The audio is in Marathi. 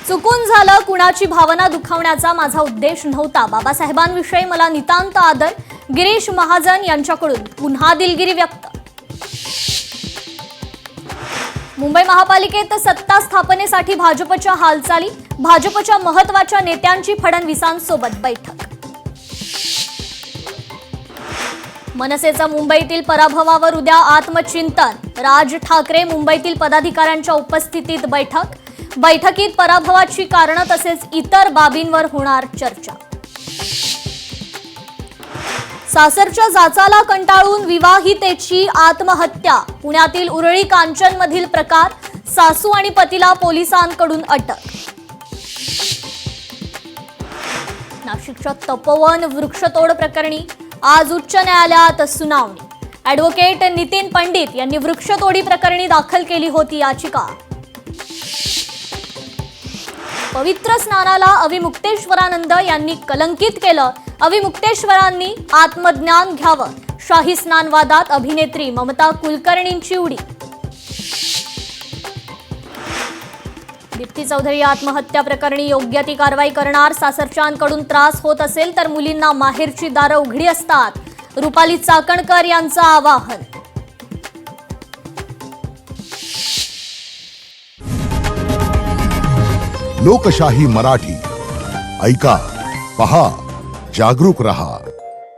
चुकून झालं, कुणाची भावना दुखावण्याचा माझा उद्देश नव्हता. बाबासाहेबांविषयी मला नितांत आदर. गिरीश महाजन यांच्याकडून पुन्हा दिलगिरी व्यक्त. मुंबई महापालिकेत सत्ता स्थापनेसाठी भाजपच्या हालचाली. भाजपच्या महत्त्वाच्या नेत्यांची फडणवीसांसोबत बैठक. मनसेचा मुंबईतील पराभवावर उद्या आत्मचिंतन. राज ठाकरे मुंबईतील पदाधिकाऱ्यांच्या उपस्थितीत बैठक. बैठकीत पराभवाची कारणं तसेच इतर बाबींवर होणार चर्चा. सासरच्या जाचाला कंटाळून विवाहितेची आत्महत्या. पुण्यातील उरळी कांचनमधील प्रकार. सासू आणि पतीला पोलिसांकडून अटक. नाशिकच्या तपोवन वृक्षतोड प्रकरणी आज उच्च न्यायालयात सुनावणी. ॲडव्होकेट नितीन पंडित यांनी वृक्षतोडी प्रकरणी दाखल केली होती याचिका. पवित्र स्नानाला अविमुक्तेश्वरानंद यांनी कलंकित केलं. अविमुक्तेश्वरांनी आत्मज्ञान घ्यावं. शाही स्नान वादात अभिनेत्री ममता कुलकर्णींची उडी. दीप्ती चौधरी आत्महत्या प्रकरणी योग्य ती कारवाई करणार. सासरच्यांकडून त्रास होत असेल तर मुलींना माहेरची दारं उघडी असतात. रुपाली चाकणकर यांचं आवाहन. लोकशाही मराठी ऐका, पहा, जागरूक रहा.